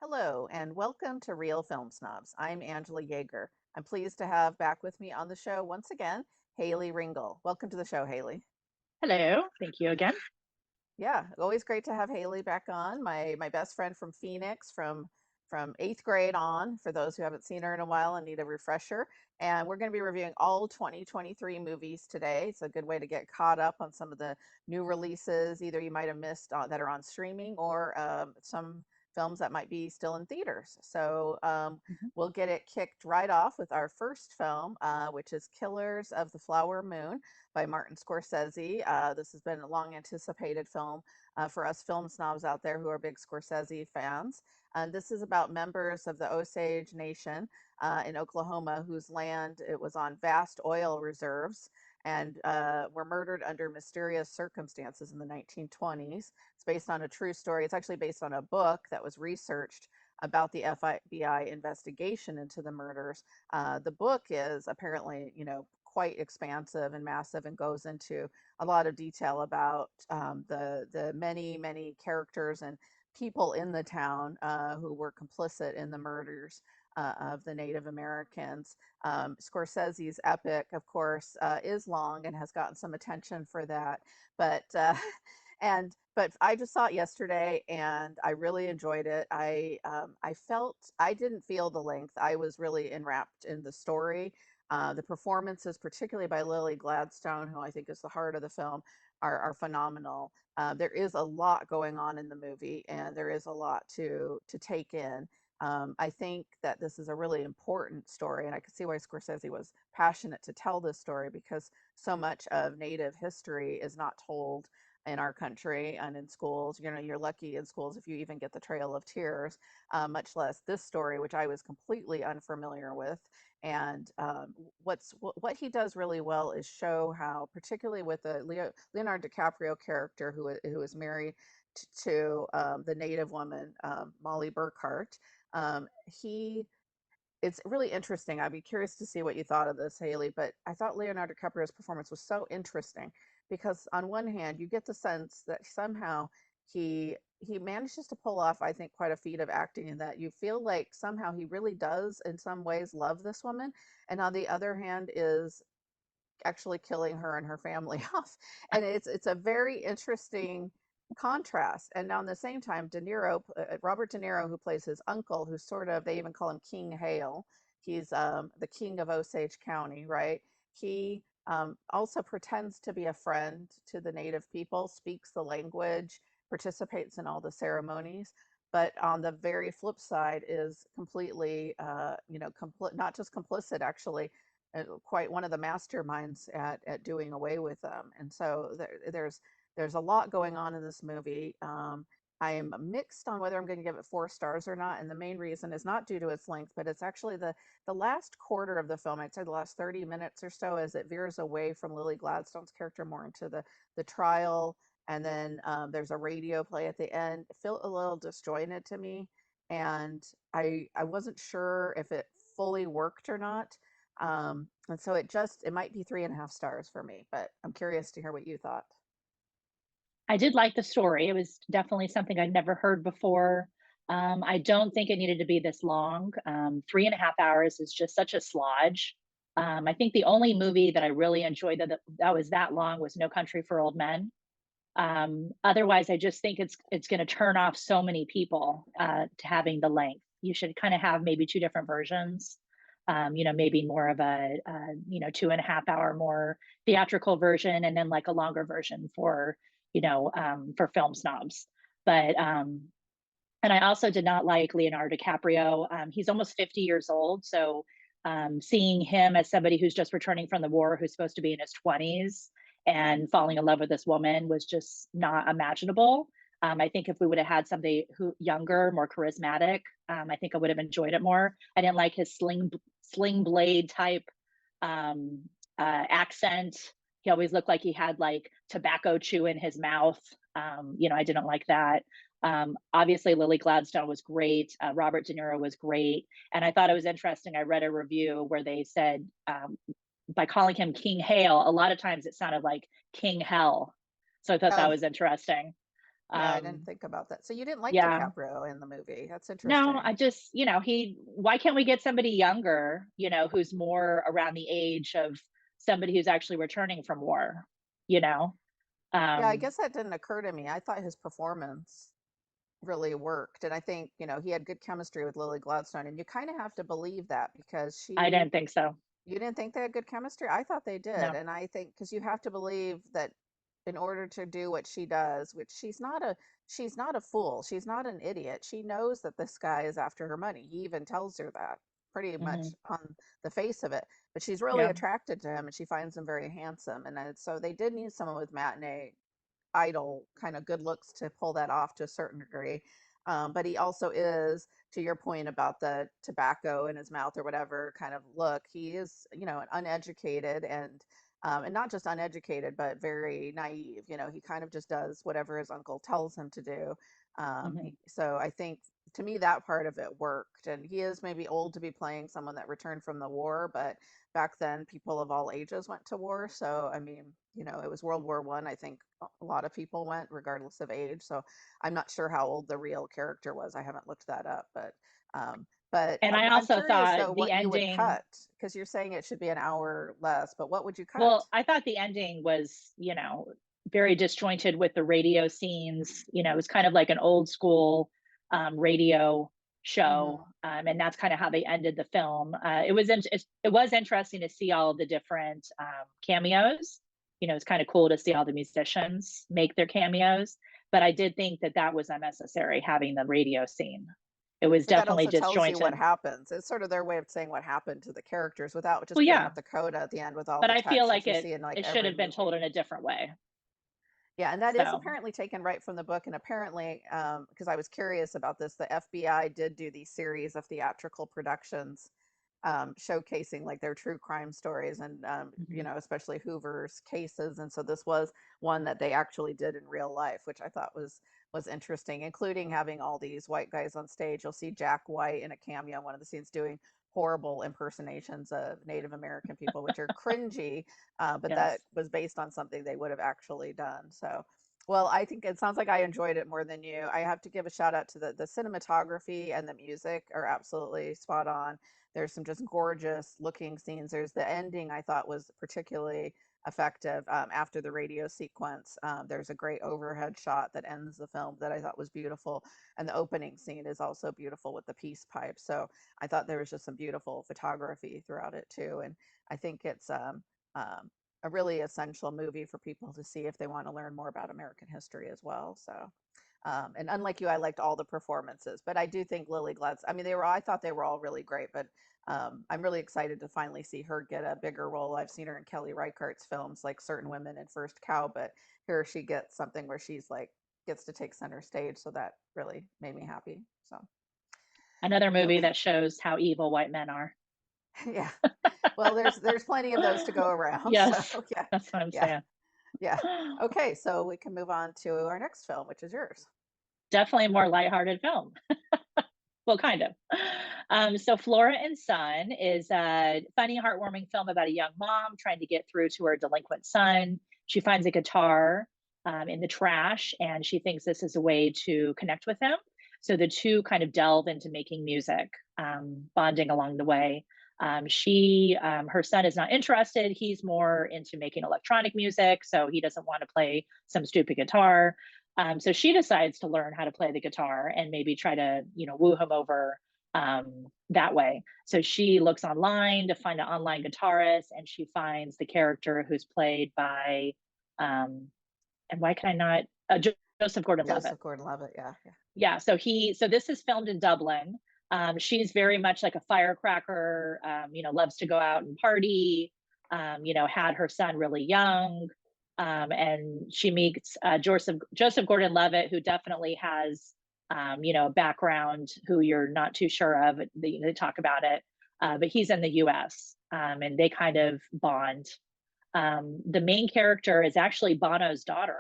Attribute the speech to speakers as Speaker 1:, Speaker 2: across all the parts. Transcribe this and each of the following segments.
Speaker 1: Hello, and welcome to Real Film Snobs. I'm Angela Yeager. I'm pleased to have back with me on the show once again, Hayley Ringle. Welcome to the show, Hayley.
Speaker 2: Hello, thank you again.
Speaker 1: Yeah, always great to have Hayley back on. My best friend from Phoenix from eighth grade on, for those who haven't seen her in a while and need a refresher. And we're going to be reviewing all 2023 movies today. It's a good way to get caught up on some of the new releases, either you might have missed that are on streaming or some films that might be still in theaters. So
Speaker 2: Mhm.
Speaker 1: we'll get it kicked right off with our first film, which is Killers of the Flower Moon by Martin Scorsese. This has been a long anticipated film for us film snobs out there who are big Scorsese fans. This is about members of the Osage Nation in Oklahoma whose land it was on vast oil reserves and were murdered under mysterious circumstances in the 1920s. It's based on a true story. It's actually based on a book that was researched about the FBI investigation into the murders. The book is apparently, quite expansive and massive and goes into a lot of detail about the many characters and people in the town who were complicit in the murders of the Native Americans. Scorsese's epic, of course, is long and has gotten some attention for that, but but I just saw it yesterday and I really enjoyed it. I felt I didn't feel the length. I was really enwrapped in the story. The performances, particularly by Lily Gladstone, who I think is the heart of the film, are phenomenal. There is a lot going on in the movie, and there is a lot to take in. I think that this is a really important story, and I could see why Scorsese was passionate to tell this story because so much of Native history is not told in our country and in schools. You're lucky in schools if you even get the Trail of Tears, much less this story, which I was completely unfamiliar with. And what he does really well is show how, particularly with the Leonardo DiCaprio character who is married to the Native woman Molly Burkhart. He It's really interesting. I'd be curious to see what you thought of this, Hayley. But I thought Leonardo DiCaprio's performance was so interesting because, on one hand, you get the sense that somehow he manages to pull off, I think, quite a feat of acting in that you feel like somehow he really does, in some ways, love this woman, and on the other hand, is actually killing her and her family off. And it's a very interesting contrast. And now, at the same time, Robert De Niro, who plays his uncle, who's sort of, they even call him King Hale. He's the king of Osage County, right? He also pretends to be a friend to the native people, speaks the language, participates in all the ceremonies. But on the very flip side, is completely, not just complicit, actually, quite one of the masterminds at doing away with them. And so there's a lot going on in this movie. I'm mixed on whether I'm going to give it 4 stars or not, and the main reason is not due to its length, but it's actually the last quarter of the film. I'd say the last 30 minutes or so, as it veers away from Lily Gladstone's character more into the trial, and then there's a radio play at the end. It felt a little disjointed to me, and I wasn't sure if it fully worked or not. And so it might be 3.5 stars for me, but I'm curious to hear what you thought.
Speaker 2: I did like the story. It was definitely something I'd never heard before. I don't think it needed to be this long. 3.5 hours is just such a slodge. I think the only movie that I really enjoyed that was that long was No Country for Old Men. Otherwise, I just think it's going to turn off so many people to having the length. You should kind of have maybe two different versions. Maybe more of a 2.5 hour more theatrical version, and then like a longer version for film snobs. But and I also did not like Leonardo DiCaprio. He's almost 50 years old, so seeing him as somebody who's just returning from the war, who's supposed to be in his 20s, and falling in love with this woman was just not imaginable. I think if we would have had somebody who younger, more charismatic, I think I would have enjoyed it more. I didn't like his sling blade type accent. He always looked like he had like tobacco chew in his mouth. I didn't like that. Obviously, Lily Gladstone was great. Robert De Niro was great. And I thought it was interesting. I read a review where they said by calling him King Hale, a lot of times it sounded like King Hell. So I thought that
Speaker 1: Oh,
Speaker 2: was interesting.
Speaker 1: yeah, I didn't think about that. So you didn't like
Speaker 2: Yeah.
Speaker 1: DiCaprio in the movie. That's
Speaker 2: No,
Speaker 1: interesting.
Speaker 2: I just, why can't we get somebody younger, who's more around the age of somebody who's actually returning from war, you know?
Speaker 1: Yeah, I
Speaker 2: Um,
Speaker 1: guess that didn't occur to me. I thought his performance really worked. And I think, he had good chemistry with Lily Gladstone. And you kind of have to believe that because
Speaker 2: I didn't think so.
Speaker 1: you didn't think they had good chemistry? I thought they did.
Speaker 2: No.
Speaker 1: And I think because you have to believe that in order to do what she does, which she's not a fool. She's not an idiot. She knows that this guy is after her money. He even tells her that pretty much
Speaker 2: Hmm.
Speaker 1: on the face of it. But she's really
Speaker 2: Yeah.
Speaker 1: attracted to him and she finds him very handsome. And so they did need someone with matinee idol kind of good looks to pull that off to a certain degree. But he also is, to your point about the tobacco in his mouth or whatever kind of look, he is, an uneducated and not just uneducated, but very naive. He kind of just does whatever his uncle tells him to do.
Speaker 2: Hmm.
Speaker 1: So I think to me that part of it worked. And he is maybe old to be playing someone that returned from the war, but back then people of all ages went to war. So I mean, it was World War I. I think a lot of people went regardless of age. So I'm not sure how old the real character was. I haven't looked that up, um, but
Speaker 2: And I
Speaker 1: I'm
Speaker 2: also
Speaker 1: curious
Speaker 2: thought
Speaker 1: though
Speaker 2: the
Speaker 1: what you would
Speaker 2: ending,
Speaker 1: cut because you're saying it should be an hour less, but what would you cut?
Speaker 2: well, I thought the ending was, very disjointed with the radio scenes. It was kind of like an old school radio show.
Speaker 1: Hmm.
Speaker 2: And that's kind of how they ended the film. It was interesting to see all the different cameos. It's kind of cool to see all the musicians make their cameos. But I did think that that was unnecessary having the radio scene. It was
Speaker 1: But that
Speaker 2: definitely
Speaker 1: also tells you what
Speaker 2: disjointed.
Speaker 1: happens. It's sort of their way of saying what happened to the characters without
Speaker 2: Well,
Speaker 1: just putting
Speaker 2: yeah,
Speaker 1: up the coda at the end with all
Speaker 2: but
Speaker 1: the
Speaker 2: I feel
Speaker 1: text
Speaker 2: like
Speaker 1: that you
Speaker 2: it
Speaker 1: see in like
Speaker 2: it should
Speaker 1: every
Speaker 2: have been told
Speaker 1: movie.
Speaker 2: in a different way.
Speaker 1: Yeah, and that is
Speaker 2: So,
Speaker 1: apparently taken right from the book. And apparently, because I was curious about this, the FBI did do these series of theatrical productions showcasing like their true crime stories and,
Speaker 2: mhm.
Speaker 1: especially Hoover's cases. And so this was one that they actually did in real life, which I thought was interesting, including having all these white guys on stage. You'll see Jack White in a cameo in one of the scenes doing horrible impersonations of Native American people, which are cringy, but that
Speaker 2: Yes.
Speaker 1: was based on something they would have actually done. So, well, I think it sounds like I enjoyed it more than you. I have to give a shout out to the cinematography and the music are absolutely spot on. There's some just gorgeous looking scenes. There's the ending I thought was particularly effective after the radio sequence. There's a great overhead shot that ends the film that I thought was beautiful. And the opening scene is also beautiful with the peace pipe. So I thought there was just some beautiful photography throughout it too. And I think it's a really essential movie for people to see if they want to learn more about American history as well. So, and unlike you, I liked all the performances, but I do think Lily Gladstone. I mean, I thought they were all really great, but I'm really excited to finally see her get a bigger role. I've seen her in Kelly Reichardt's films, like Certain Women and First Cow, but here she gets something where she's like gets to take center stage. So that really made me happy. So,
Speaker 2: Another movie
Speaker 1: okay,
Speaker 2: that shows how evil white men are.
Speaker 1: yeah. Well, there's plenty of those to go around. So
Speaker 2: Yes,
Speaker 1: yeah,
Speaker 2: that's what I'm
Speaker 1: yeah,
Speaker 2: saying.
Speaker 1: yeah. Okay, so we can move on to our next film, which is yours.
Speaker 2: Definitely a more lighthearted film. Well, kind of. So Flora and Son is a funny, heartwarming film about a young mom trying to get through to her delinquent son. She finds a guitar in the trash, and she thinks this is a way to connect with him. So the two kind of delve into making music, bonding along the way. Her son is not interested. He's more into making electronic music, so he doesn't want to play some stupid guitar. So she decides to learn how to play the guitar and maybe try to, woo him over that way. So she looks online to find an online guitarist, and she finds the character who's played by, and why can I not, Joseph Gordon-Levitt.
Speaker 1: Joseph Gordon-Levitt. Yeah, yeah.
Speaker 2: Yeah. So this is filmed in Dublin. She's very much like a firecracker. Loves to go out and party. Had her son really young. And she meets Joseph Gordon-Levitt, who definitely has a background who you're not too sure of. They talk about it, but he's in the U.S. And they kind of bond. The main character is actually Bono's daughter,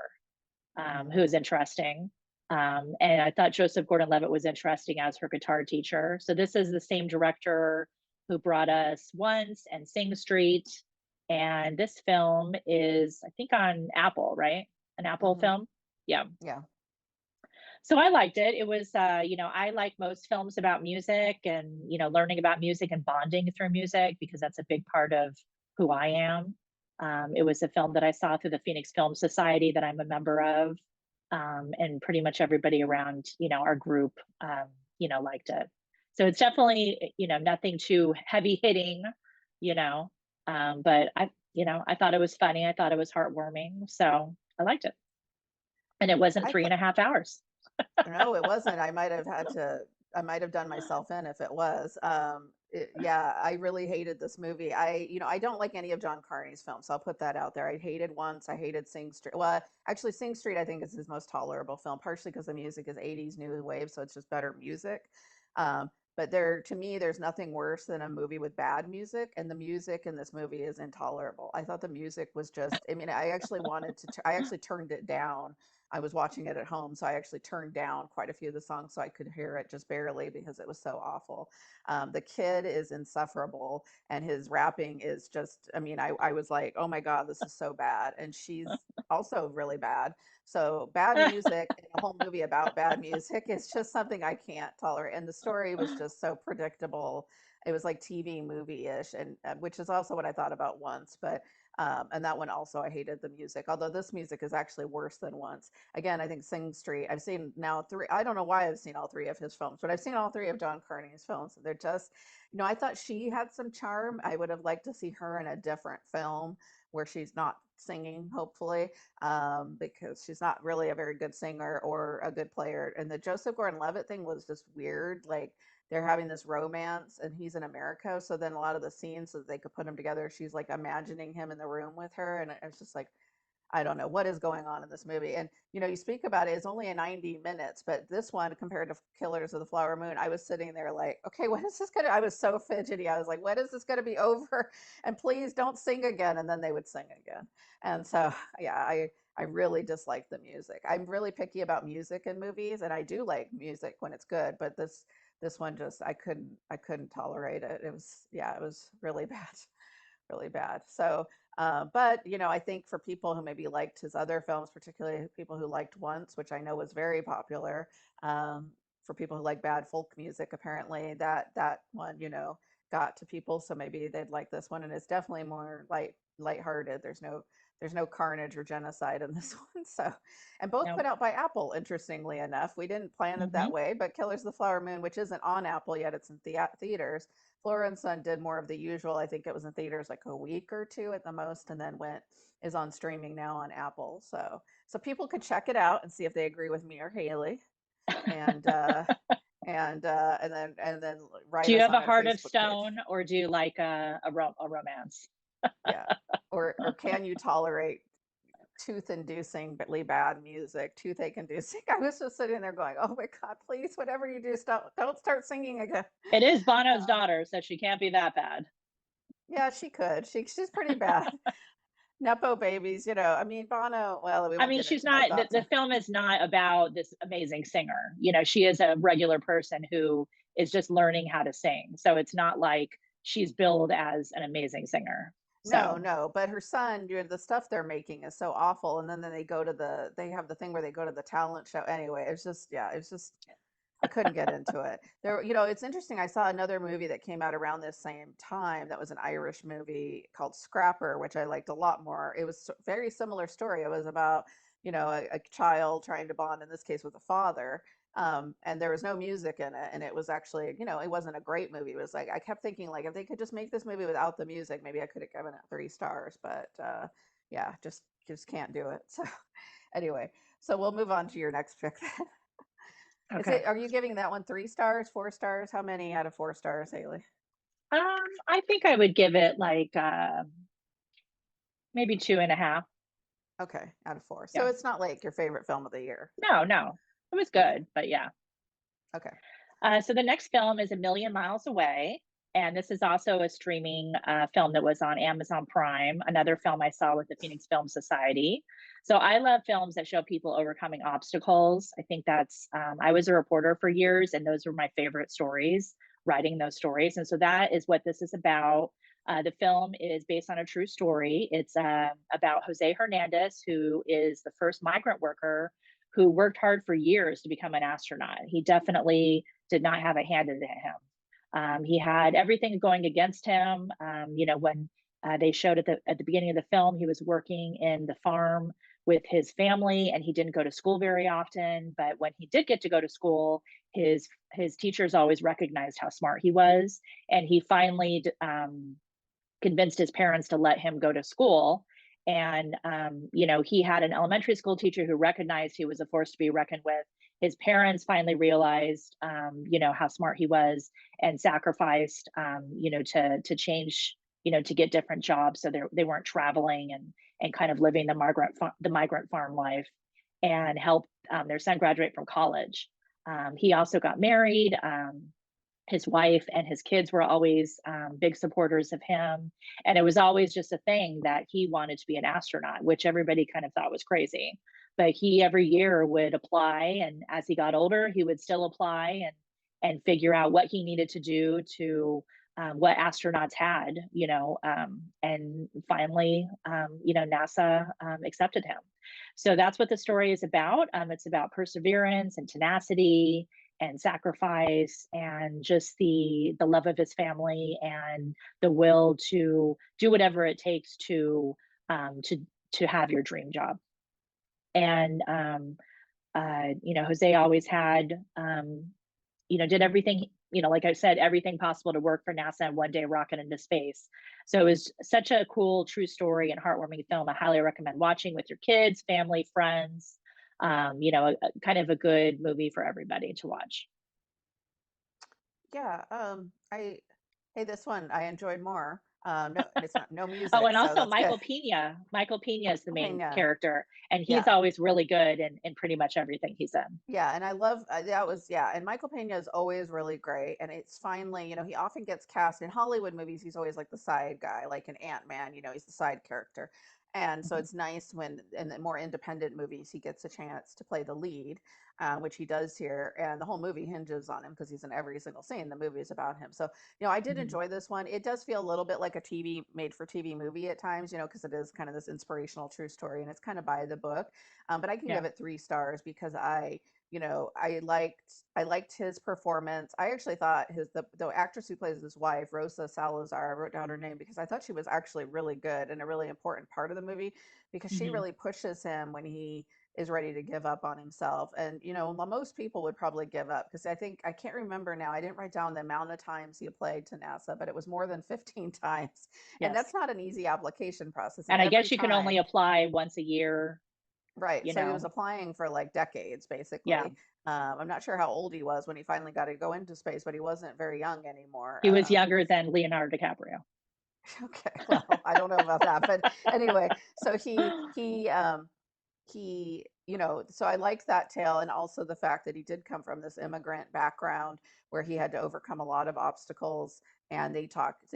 Speaker 2: who is interesting. And I thought Joseph Gordon-Levitt was interesting as her guitar teacher. So this is the same director who brought us Once and Sing Street. And this film is, I think, on Apple, right? An Apple film. Yeah.
Speaker 1: Yeah.
Speaker 2: So I liked it. It was, I like most films about music and, learning about music and bonding through music because that's a big part of who I am. It was a film that I saw through the Phoenix Film Society that I'm a member of. And pretty much everybody around, our group, liked it. So it's definitely, nothing too heavy hitting, but I thought it was funny. I thought it was heartwarming. So I liked it. And it wasn't
Speaker 1: I
Speaker 2: three
Speaker 1: thought
Speaker 2: and a half hours.
Speaker 1: no, it wasn't. I might have done myself in if it was. Yeah, I really hated this movie. I don't like any of John Carney's films, so I'll put that out there. I hated Once. I hated Sing Street. Well, actually, Sing Street I think is his most tolerable film, partially because the music is 80s new wave, so it's just better music. But to me, there's nothing worse than a movie with bad music, and the music in this movie is intolerable. I thought the music was just. I mean, I actually I actually turned it down. I was watching it at home, so I actually turned down quite a few of the songs so I could hear it just barely because it was so awful. The kid is insufferable, and his rapping is just, I mean, I was like, oh my God, this is so bad. And she's also really bad. So, bad music and a whole movie about bad music is just something I can't tolerate. And the story was just so predictable. It was like TV movie ish, and which is also what I thought about Once. But and that one also, I hated the music, although this music is actually worse than Once. Again, I think Sing Street, I've seen now three, I don't know why I've seen all three of his films, but I've seen all three of John Carney's films. They're just, I thought she had some charm. I would have liked to see her in a different film where she's not singing, hopefully, because she's not really a very good singer or a good player. And the Joseph Gordon-Levitt thing was just weird. Like, they're having this romance and he's in America. So then a lot of the scenes that they could put him together, she's like imagining him in the room with her. And it's just like, I don't know what is going on in this movie. And you speak about it, it's only a 90 minutes, but this one compared to Killers of the Flower Moon, I was sitting there like, okay, when is this gonna? I was so fidgety. I was like, when is this gonna be over? And please don't sing again. And then they would sing again. And so yeah, I really dislike the music. I'm really picky about music in movies, and I do like music when it's good, but this one just I couldn't tolerate it. It was, yeah, it was really bad, really bad. So but I think for people who maybe liked his other films, particularly people who liked Once, which I know was very popular, for people who like bad folk music, apparently that one got to people. So maybe they'd like this one, and it's definitely more lighthearted. There's no carnage or genocide in this one. So, and both
Speaker 2: No.
Speaker 1: put out by Apple. Interestingly enough, we didn't plan it that
Speaker 2: Hmm.
Speaker 1: way, but Killers of the Flower Moon, which isn't on Apple yet, it's in theaters. Flora and Son did more of the usual. I think it was in theaters like a week or two at the most, and then is on streaming now on Apple. So people could check it out and see if they agree with me or Haley, and and then
Speaker 2: Do
Speaker 1: write
Speaker 2: you
Speaker 1: us
Speaker 2: have
Speaker 1: on
Speaker 2: a
Speaker 1: our
Speaker 2: heart of
Speaker 1: Facebook page.
Speaker 2: stone, or do you like a romance?
Speaker 1: Yeah, or can you tolerate tooth-inducingly bad music, toothache-inducing? I was just sitting there going, "Oh my God, please, whatever you do, stop! Don't start singing again."
Speaker 2: It is Bono's
Speaker 1: Uh,
Speaker 2: daughter, so she can't be that bad.
Speaker 1: yeah, she could. She's pretty bad. Nepo babies, I mean, Bono. Well, we
Speaker 2: I
Speaker 1: won't
Speaker 2: mean,
Speaker 1: get
Speaker 2: she's
Speaker 1: into my
Speaker 2: not,
Speaker 1: thoughts
Speaker 2: the
Speaker 1: on.
Speaker 2: film is not about this amazing singer. She is a regular person who is just learning how to sing. So it's not like she's billed as an amazing singer.
Speaker 1: No,
Speaker 2: So,
Speaker 1: no, but her son, the stuff they're making is so awful, and then they have the thing where they go to the talent show. Anyway, it's just, yeah, it's just I couldn't get into it. It's interesting. I saw another movie that came out around this same time that was an Irish movie called Scrapper, which I liked a lot more. It was very similar story. It was about, a child trying to bond, in this case, with a father. And there was no music in it. And it was actually, it wasn't a great movie. It was like, I kept thinking, like, if they could just make this movie without the music, maybe I could have given it 3 stars. But yeah, just can't do it. So anyway, so we'll move on to your next pick then.
Speaker 2: okay.
Speaker 1: Are you giving that one 3 stars, 4 stars? How many out of 4 stars, Haley?
Speaker 2: I think I would give it like maybe two and a half.
Speaker 1: Okay, out of 4. So
Speaker 2: Yeah.
Speaker 1: it's not like your favorite film of the year.
Speaker 2: No, no. It was
Speaker 1: Okay.
Speaker 2: good, but yeah.
Speaker 1: Okay.
Speaker 2: So the next film is A Million Miles Away. And this is also a streaming film that was on Amazon Prime, another film I saw with the Phoenix Film Society. So I love films that show people overcoming obstacles. I think I was a reporter for years, and those were my favorite stories, writing those stories. And so that is what this is about. The film is based on a true story. It's about Jose Hernandez, who is the first migrant worker who worked hard for years to become an astronaut. He definitely did not have it handed to him. He had everything going against him. When they showed at the beginning of the film, he was working in the farm with his family, and he didn't go to school very often. But when he did get to go to school, his teachers always recognized how smart he was, and he finally convinced his parents to let him go to school. And he had an elementary school teacher who recognized he was a force to be reckoned with. His parents finally realized, how smart he was, and sacrificed, to change, to get different jobs, so they weren't traveling and kind of living the migrant farm life, and helped their son graduate from college. He also got married. His wife and his kids were always big supporters of him. And it was always just a thing that he wanted to be an astronaut, which everybody kind of thought was crazy. But he every year would apply. And as he got older, he would still apply and figure out what he needed to do to what astronauts had, and finally, NASA accepted him. So that's what the story is about. It's about perseverance and tenacity and sacrifice, and just the love of his family, and the will to do whatever it takes to um, to to have your dream job. And Jose always had did everything, like I said, everything possible to work for NASA and one day rocket into space. So it was such a cool, true story and heartwarming film. I highly recommend watching with your kids, family, friends. Kind of a good movie for everybody to watch.
Speaker 1: Yeah, I hey, this one I enjoyed more. No, it's not no
Speaker 2: Oh,
Speaker 1: music,
Speaker 2: and
Speaker 1: so
Speaker 2: also
Speaker 1: that's good.
Speaker 2: Michael Pena. Michael Pena is the main
Speaker 1: Pena.
Speaker 2: character, and he's
Speaker 1: Yeah.
Speaker 2: always really good in pretty much everything he's in.
Speaker 1: Yeah, and I love that was yeah, and Michael Pena is always really great, and it's finally, he often gets cast in Hollywood movies. He's always like the side guy, like an Ant-Man. He's the side character, and so
Speaker 2: Mhm.
Speaker 1: it's nice when in the more independent movies he gets a chance to play the lead, which he does here, and the whole movie hinges on him because he's in every single scene. The movie is about him. So I did
Speaker 2: Mhm.
Speaker 1: enjoy this one. It does feel a little bit like a TV made for TV movie at times, because it is kind of this inspirational true story, and it's kind of by the book. But I can
Speaker 2: Yeah.
Speaker 1: give it 3 stars because I liked his performance. I actually thought the actress who plays his wife, Rosa Salazar, I wrote down her name because I thought she was actually really good and a really important part of the movie because she
Speaker 2: Mhm.
Speaker 1: really pushes him when he is ready to give up on himself. And most people would probably give up because I can't remember now. I didn't write down the amount of times he applied to NASA, but it was more than 15 times. And
Speaker 2: Yes.
Speaker 1: that's not an easy application process. And
Speaker 2: And I
Speaker 1: every
Speaker 2: guess you can only
Speaker 1: time
Speaker 2: apply once a year,
Speaker 1: Right.
Speaker 2: you
Speaker 1: So he was
Speaker 2: know.
Speaker 1: applying for like decades,
Speaker 2: Yeah.
Speaker 1: basically. I'm not sure how old he was when he finally got to go into space, but he wasn't very young anymore.
Speaker 2: He was younger than Leonardo DiCaprio.
Speaker 1: Okay, well, I don't know about that, but anyway, so so I liked that tale, and also the fact that he did come from this immigrant background where he had to overcome a lot of obstacles, and they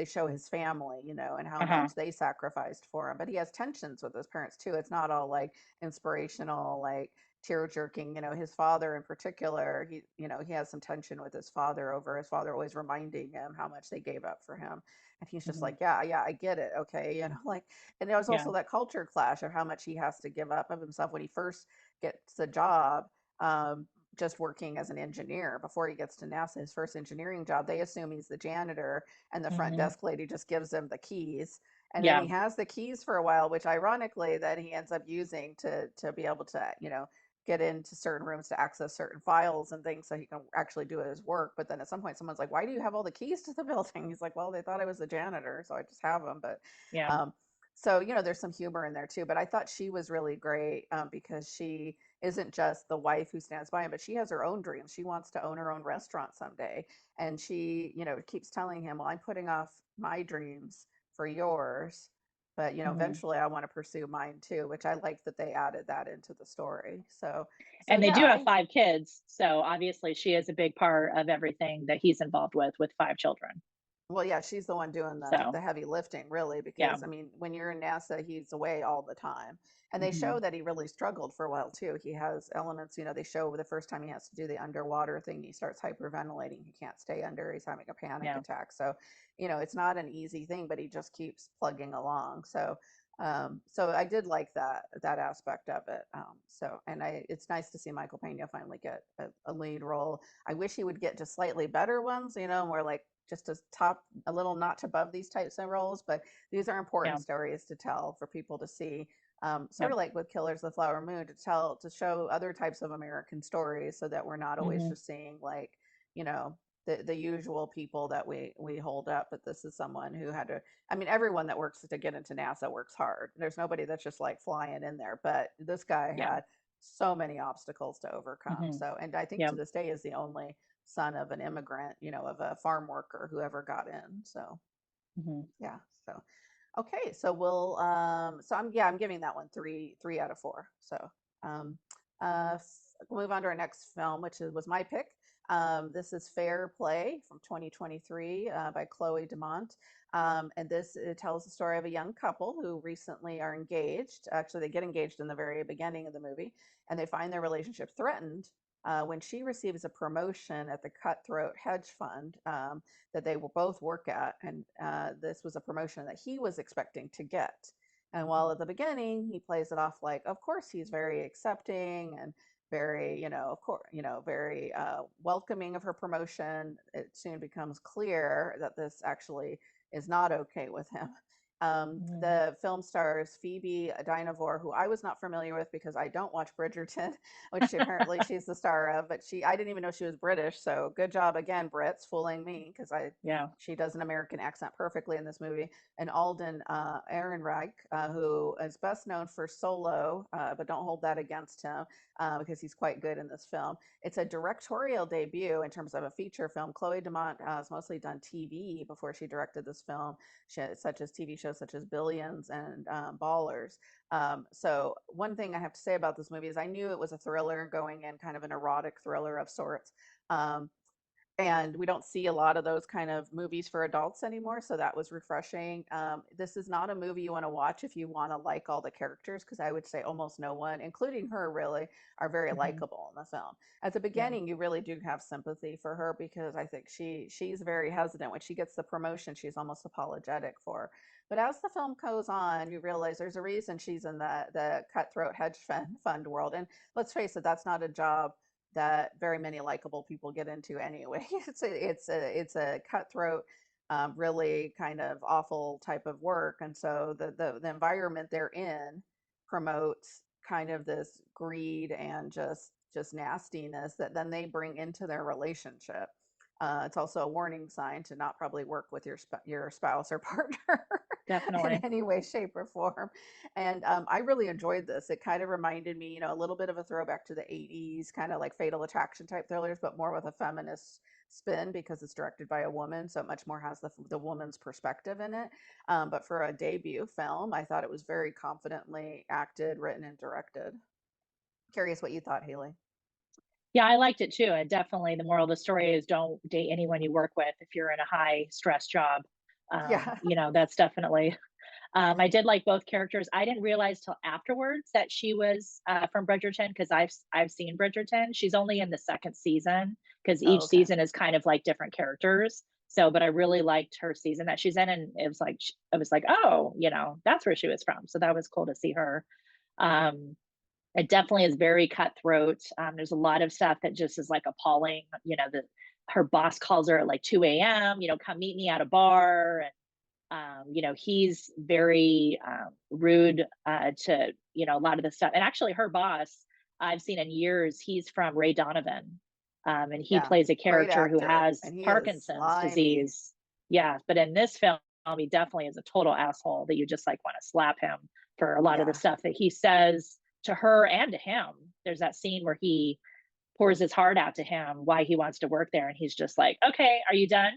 Speaker 1: show his family, and how
Speaker 2: Uh-huh.
Speaker 1: much they sacrificed for him. But he has tensions with his parents too. It's not all like inspirational, like tear jerking. His father in particular, he has some tension with his father over his father always reminding him how much they gave up for him. And he's just
Speaker 2: Mhm.
Speaker 1: like, yeah, yeah, I get it. Okay. Like, and there was
Speaker 2: Yeah.
Speaker 1: also that culture clash of how much he has to give up of himself when he first gets the job, um, just working as an engineer before he gets to NASA, his first engineering job. They assume he's the janitor, and the front
Speaker 2: Mhm.
Speaker 1: desk lady just gives him the keys. And then
Speaker 2: Yeah.
Speaker 1: he has the keys for a while, which ironically, then he ends up using to be able to, get into certain rooms to access certain files and things so he can actually do his work. But then at some point, someone's like, "Why do you have all the keys to the building?" He's like, "Well, they thought I was the janitor, so I just have them." But
Speaker 2: Yeah.
Speaker 1: um, so there's some humor in there too. But I thought she was really great because she isn't just the wife who stands by him, but she has her own dreams. She wants to own her own restaurant someday, and she keeps telling him, "Well, I'm putting off my dreams for yours." But
Speaker 2: Hmm.
Speaker 1: eventually I want to pursue mine too, which I like that they added that into the story. So
Speaker 2: And they
Speaker 1: yeah,
Speaker 2: do have 5 kids, so obviously she is a big part of everything that he's involved with 5 children.
Speaker 1: well, yeah, she's the one doing
Speaker 2: So
Speaker 1: the heavy lifting, really,
Speaker 2: yeah.
Speaker 1: because I mean, when you're in NASA, he's away all the time. And they show
Speaker 2: Hmm.
Speaker 1: that he really struggled for a while too. He has elements, they show the first time he has to do the underwater thing, he starts hyperventilating. He can't stay under, he's having a panic
Speaker 2: Yeah.
Speaker 1: attack. So, it's not an easy thing, but he just keeps plugging along. So I did like that aspect of it. And it's nice to see Michael Pena finally get a lead role. I wish he would get just slightly better ones, more like just a little notch above these types of roles. But these are
Speaker 2: Yeah.
Speaker 1: important stories to tell for people to see. Sort
Speaker 2: Yep.
Speaker 1: of like with Killers of the Flower Moon, to show other types of American stories, so that we're not always
Speaker 2: Hmm.
Speaker 1: just seeing like you know the usual people that we hold up. But this is someone who had to. I mean, everyone that works to get into NASA works hard. There's nobody that's just like flying in there. But this guy
Speaker 2: Yeah.
Speaker 1: had so many obstacles to overcome.
Speaker 2: Hmm.
Speaker 1: So, and I think to
Speaker 2: Yep.
Speaker 1: this day is the only son of an immigrant, of a farm worker who ever got in. So,
Speaker 2: Hmm.
Speaker 1: yeah. So, okay. So I'm giving that one three out of four. So, um, we'll move on to our next film, which was my pick. This is Fair Play from 2023 by Chloe Domont. And this it tells the story of a young couple who recently are engaged. Actually, they get engaged in the very beginning of the movie, and they find their relationship threatened when she receives a promotion at the Cutthroat Hedge Fund that they will both work at. And this was a promotion that he was expecting to get. And while at the beginning he plays it off like, of course, he's very accepting and very, of course, very welcoming of her promotion, it soon becomes clear that this actually is not okay with him.
Speaker 2: Hmm.
Speaker 1: The film stars Phoebe Dynevor, who I was not familiar with because I don't watch Bridgerton, which apparently she's the star of. But I didn't even know she was British. So good job again, Brits, fooling me, because
Speaker 2: Yeah.
Speaker 1: she does an American accent perfectly in this movie. And Alden Ehrenreich, who is best known for Solo, but don't hold that against him because he's quite good in this film. It's a directorial debut in terms of a feature film. Chloe Domont has mostly done TV before she directed this film, such as TV shows such as Billions and Ballers. So one thing I have to say about this movie is I knew it was a thriller going in, kind of an erotic thriller of sorts. Um, and we don't see a lot of those kind of movies for adults anymore, so that was refreshing. This is not a movie you want to watch if you want to like all the characters, because I would say almost no one, including her, really are very
Speaker 2: Hmm.
Speaker 1: likable in the film. At the
Speaker 2: Yeah.
Speaker 1: beginning, you really do have sympathy for her because I think she's very hesitant when she gets the promotion. She's almost apologetic for. But as the film goes on, you realize there's a reason she's in the cutthroat hedge fund world. And let's face it, that's not a job that very many likable people get into anyway. It's a cutthroat, really kind of awful type of work, and so the environment they're in promotes kind of this greed and just nastiness that then they bring into their relationship. It's also a warning sign to not probably work with your spouse or partner in
Speaker 2: Definitely.
Speaker 1: any way, shape, or form. And I really enjoyed this. It kind of reminded me, a little bit of a throwback to the 80s, kind of like Fatal Attraction type thrillers, but more with a feminist spin because it's directed by a woman. So it much more has the woman's perspective in it. But for a debut film, I thought it was very confidently acted, written, and directed. Curious what you thought, Haley.
Speaker 2: Yeah, I liked it too. And definitely the moral of the story is don't date anyone you work with if you're in a high stress job.
Speaker 1: Yeah.
Speaker 2: That's definitely. I did like both characters. I didn't realize till afterwards that she was from Bridgerton because I've seen Bridgerton. She's only in the second season because
Speaker 1: Oh,
Speaker 2: each
Speaker 1: okay.
Speaker 2: season is kind of like different characters. So, but I really liked her season that she's in, and it was like, oh, that's where she was from. So that was cool to see her. Um, it definitely is very cutthroat. There's a lot of stuff that just is like appalling. That her boss calls her at like 2 a.m. Come meet me at a bar, and he's very rude to a lot of the stuff. And actually, her boss I've seen in years. He's from Ray Donovan, and he
Speaker 1: Yeah.
Speaker 2: plays a
Speaker 1: Great
Speaker 2: character who
Speaker 1: actor.
Speaker 2: has
Speaker 1: And he is
Speaker 2: Parkinson's
Speaker 1: slimy.
Speaker 2: disease. Yeah, but in this film, he definitely is a total asshole that you just like want to slap him for a lot of the
Speaker 1: Yeah.
Speaker 2: stuff that he says to her and to him. There's that scene where he pours his heart out to him why he wants to work there, and he's just like, "Okay, are you done?"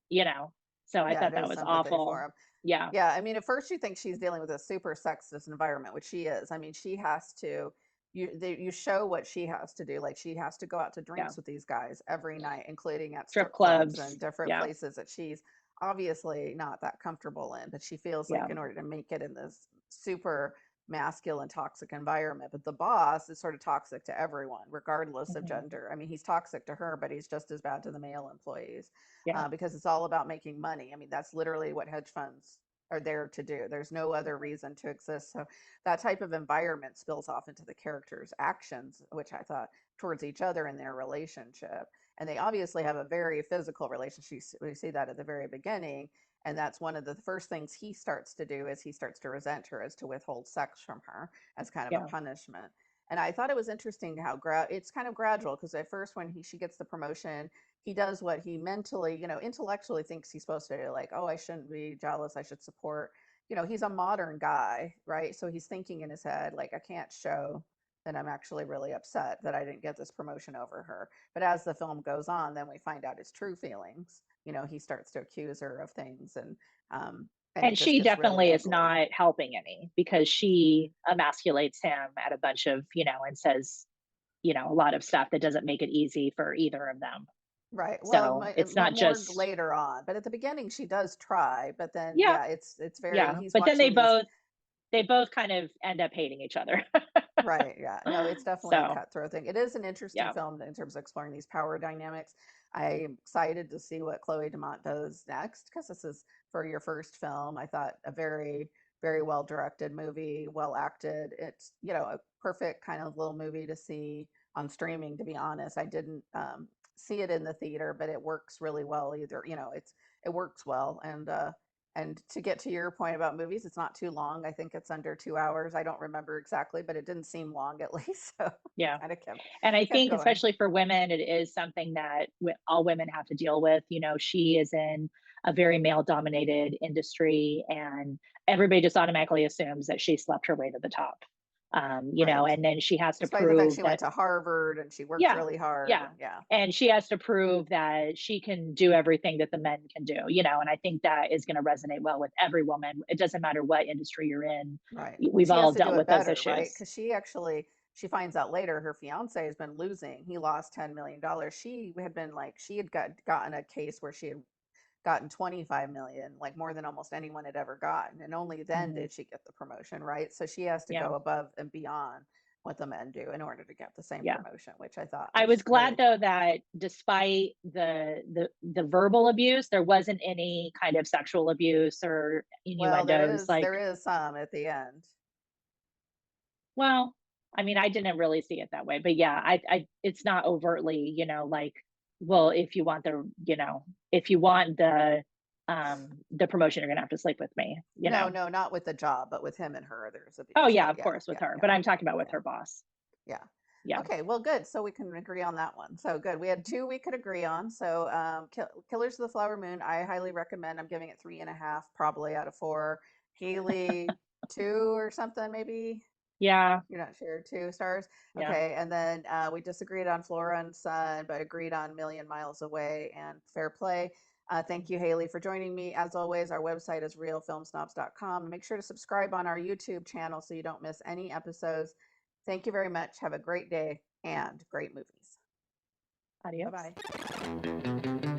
Speaker 2: You know. So I
Speaker 1: Yeah,
Speaker 2: thought
Speaker 1: no
Speaker 2: that was
Speaker 1: sympathy for
Speaker 2: awful.
Speaker 1: him.
Speaker 2: Yeah.
Speaker 1: Yeah, I mean, at first you think she's dealing with a super sexist environment, which she is. I mean, she has to you show what she has to do. Like she has to go out to
Speaker 2: Yeah.
Speaker 1: drinks with these guys every night, including at
Speaker 2: Strip
Speaker 1: strip clubs and
Speaker 2: clubs.
Speaker 1: different
Speaker 2: Yeah.
Speaker 1: places that she's obviously not that comfortable in, but she feels
Speaker 2: Yeah.
Speaker 1: like in order to make it in this super masculine toxic environment. But the boss is sort of toxic to everyone, regardless of
Speaker 2: Hmm.
Speaker 1: gender. I mean, he's toxic to her, but he's just as bad to the male employees
Speaker 2: Yeah.
Speaker 1: because it's all about making money. I mean, that's literally what hedge funds are there to do. There's no other reason to exist. So that type of environment spills off into the characters' actions, which I thought towards each other in their relationship. And they obviously have a very physical relationship. We see that at the very beginning. And that's one of the first things he starts to do is he starts to resent her as to withhold sex from her as kind of a
Speaker 2: Yeah.
Speaker 1: punishment. And I thought it was interesting how it's kind of gradual because at first when she gets the promotion, he does what he mentally, intellectually thinks he's supposed to do, like, oh, I shouldn't be jealous, I should support. He's a modern guy, right? So he's thinking in his head, like, I can't show that I'm actually really upset that I didn't get this promotion over her. But as the film goes on, then we find out his true feelings. He starts to accuse her of things, and it
Speaker 2: And
Speaker 1: just
Speaker 2: she
Speaker 1: gets really
Speaker 2: definitely is
Speaker 1: ugly.
Speaker 2: not helping any because she emasculates him at a bunch of, and says, a lot of stuff that doesn't make it easy for either of them.
Speaker 1: Right. Well,
Speaker 2: So it's not
Speaker 1: more
Speaker 2: just,
Speaker 1: later on, but at the beginning she does try. But then,
Speaker 2: yeah,
Speaker 1: yeah, it's very
Speaker 2: yeah.
Speaker 1: he's
Speaker 2: But then
Speaker 1: watching these.
Speaker 2: they both kind of end up hating each other.
Speaker 1: Right, yeah. No, it's definitely a
Speaker 2: So,
Speaker 1: cutthroat thing. It is an interesting
Speaker 2: yeah.
Speaker 1: film in terms of exploring these power dynamics. I'm excited to see what Chloe Domont does next because this is for your first film. I thought a very, very well directed movie, well acted. It's, a perfect kind of little movie to see on streaming, to be honest. I didn't see it in the theater, but it works really well either. It works well. And to get to your point about movies, it's not too long. I think it's under 2 hours. I don't remember exactly, but it didn't seem long at least. So it
Speaker 2: Yeah.
Speaker 1: kind of kept
Speaker 2: And I
Speaker 1: kept
Speaker 2: think,
Speaker 1: going.
Speaker 2: especially for women, it is something that all women have to deal with. She is in a very male dominated industry, and everybody just automatically assumes that she slept her way to the top.
Speaker 1: Right.
Speaker 2: And then she has to
Speaker 1: Despite the fact
Speaker 2: prove
Speaker 1: she went
Speaker 2: that,
Speaker 1: to Harvard and she worked
Speaker 2: yeah,
Speaker 1: really hard.
Speaker 2: yeah.
Speaker 1: And yeah,
Speaker 2: And she has to prove that she can do everything that the men can do. And I think that is going to resonate well with every woman. It doesn't matter what industry you're in.
Speaker 1: right. And
Speaker 2: We've
Speaker 1: she has
Speaker 2: all
Speaker 1: to do
Speaker 2: dealt
Speaker 1: it
Speaker 2: with those
Speaker 1: better, right?
Speaker 2: issues.
Speaker 1: Because she finds out later her fiance has been losing. He lost $10 million. She had been like she had gotten a case where she had gotten 25 million, like more than almost anyone had ever gotten. And only then
Speaker 2: Hmm.
Speaker 1: did she get the promotion, right? So she has to
Speaker 2: Yeah.
Speaker 1: go above and beyond what the men do in order to get the same
Speaker 2: Yeah.
Speaker 1: promotion, which I thought
Speaker 2: I
Speaker 1: was
Speaker 2: was glad
Speaker 1: really
Speaker 2: though
Speaker 1: cool.
Speaker 2: that despite the verbal abuse, there wasn't any kind of sexual abuse or
Speaker 1: Well,
Speaker 2: innuendos. Like,
Speaker 1: there is some at the end.
Speaker 2: well, I mean, I didn't really see it that way, but yeah, it's not overtly, like, well, if you want the promotion, you're gonna have to sleep with me.
Speaker 1: No, no, not with the job, but with him and her, there's
Speaker 2: Oh
Speaker 1: abuse.
Speaker 2: yeah,
Speaker 1: Yeah,
Speaker 2: of
Speaker 1: yeah,
Speaker 2: course with
Speaker 1: yeah,
Speaker 2: her,
Speaker 1: yeah,
Speaker 2: but I'm talking about with
Speaker 1: yeah,
Speaker 2: her boss.
Speaker 1: yeah.
Speaker 2: Yeah.
Speaker 1: Okay, well, good. So we can agree on that one. So good. We had
Speaker 2: Mhm.
Speaker 1: two we could agree on. So Killers of the Flower Moon, I highly recommend. I'm giving it 3.5, probably out of 4. Haley, 2 or something, maybe.
Speaker 2: Yeah.
Speaker 1: You're not sure. 2 stars.
Speaker 2: Yeah.
Speaker 1: Okay, and then we disagreed on Flora and Sun, but agreed on Million Miles Away and Fair Play. Thank you, Haley, for joining me. As always, our website is realfilmsnobs.com. Make sure to subscribe on our YouTube channel so you don't miss any episodes. Thank you very much. Have a great day and great movies. Bye
Speaker 2: Adios.
Speaker 1: bye.